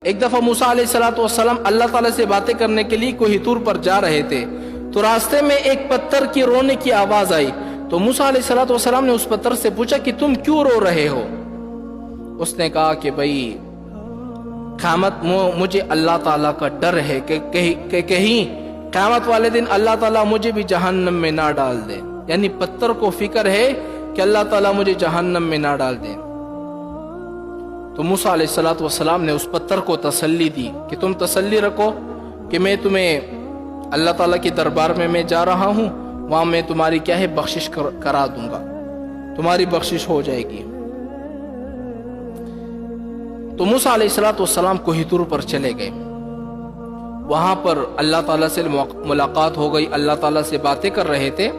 ایک دفعہ موسیٰ علیہ السلام اللہ تعالیٰ سے باتیں کرنے کے لیے کوہ طور پر جا رہے تھے، تو راستے میں ایک پتھر کی رونے کی آواز آئی، تو موسیٰ علیہ السلام نے اس پتھر سے پوچھا کہ تم کیوں رو رہے ہو؟ اس نے کہا کہ بھائی قیامت مجھے اللہ تعالیٰ کا ڈر ہے کہ کہیں قیامت والے دن اللہ تعالیٰ مجھے بھی جہنم میں نہ ڈال دے، یعنی پتھر کو فکر ہے کہ اللہ تعالیٰ مجھے جہنم میں نہ ڈال دے۔ تو موسیٰ علیہ السلام نے اس پتھر کو تسلی دی کہ تم تسلی رکھو کہ میں تمہیں اللہ تعالیٰ کی دربار میں جا رہا ہوں، وہاں میں تمہاری کیا ہے بخشش کرا دوں گا، تمہاری بخشش ہو جائے گی۔ تو موسیٰ علیہ السلام کوہ طور پر چلے گئے، وہاں پر اللہ تعالیٰ سے ملاقات ہو گئی، اللہ تعالیٰ سے باتیں کر رہے تھے،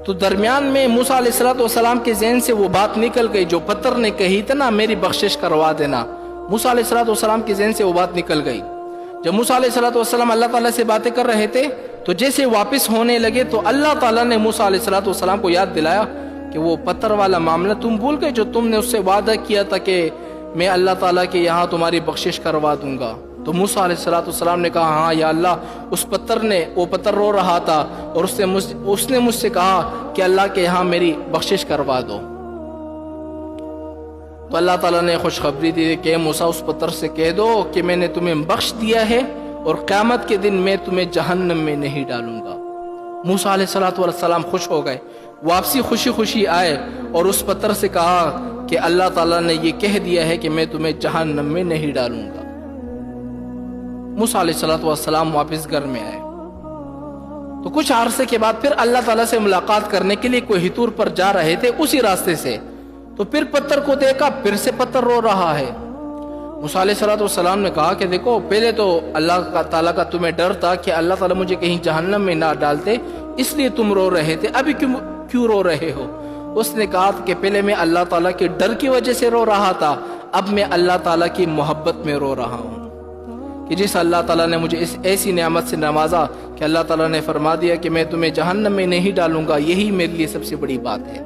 تو درمیان میں موسیٰ علیہ السلام کے ذہن سے وہ بات نکل گئی جو پتھر نے کہی تھی نا، میری بخشش کروا دینا۔ موسیٰ علیہ السلام کے ذہن سے وہ بات نکل گئی۔ جب موسیٰ علیہ السلام اللہ تعالیٰ سے باتیں کر رہے تھے تو جیسے واپس ہونے لگے تو اللہ تعالیٰ نے موسیٰ علیہ السلام کو یاد دلایا کہ وہ پتھر والا معاملہ تم بھول گئے جو تم نے اس سے وعدہ کیا تھا کہ میں اللہ تعالیٰ کے یہاں تمہاری بخشش کروا دوں گا۔ تو موسیٰ علیہ السلام نے کہا ہاں یا اللہ، اس وہ پتھر رو رہا تھا اور اس نے مجھ سے کہا کہ اللہ کے یہاں میری بخشش کروا دو۔ تو اللہ تعالیٰ نے خوشخبری دی کہ موسیٰ اس پتھر سے کہہ دو کہ میں نے تمہیں بخش دیا ہے اور قیامت کے دن میں تمہیں جہنم میں نہیں ڈالوں گا۔ موسیٰ علیہ السلام خوش ہو گئے، واپسی خوشی خوشی آئے اور اس پتھر سے کہا کہ اللہ تعالیٰ نے یہ کہہ دیا ہے کہ میں تمہیں جہنم میں نہیں ڈالوں گا۔ موسیٰ علیہ السلام واپس گھر میں آئے تو کچھ عرصے کے بعد پھر اللہ تعالیٰ سے ملاقات کرنے کے لیے کوہ طور پر جا رہے تھے اسی راستے سے، تو پھر پتھر کو دیکھا، پھر سے پتھر رو رہا ہے۔ موسیٰ علیہ السلام نے کہا کہ دیکھو پہلے تو اللہ تعالیٰ کا تمہیں ڈر تھا کہ اللہ تعالیٰ مجھے کہیں جہنم میں نہ ڈالتے، اس لیے تم رو رہے تھے، ابھی کیوں رو رہے ہو؟ اس نے کہا کہ پہلے میں اللہ تعالیٰ کے ڈر کی وجہ سے رو رہا تھا، اب میں اللہ تعالیٰ کی محبت میں رو رہا ہوں کہ جس اللہ تعالیٰ نے مجھے اس ایسی نعمت سے نوازا کہ اللہ تعالیٰ نے فرما دیا کہ میں تمہیں جہنم میں نہیں ڈالوں گا، یہی میرے لیے سب سے بڑی بات ہے۔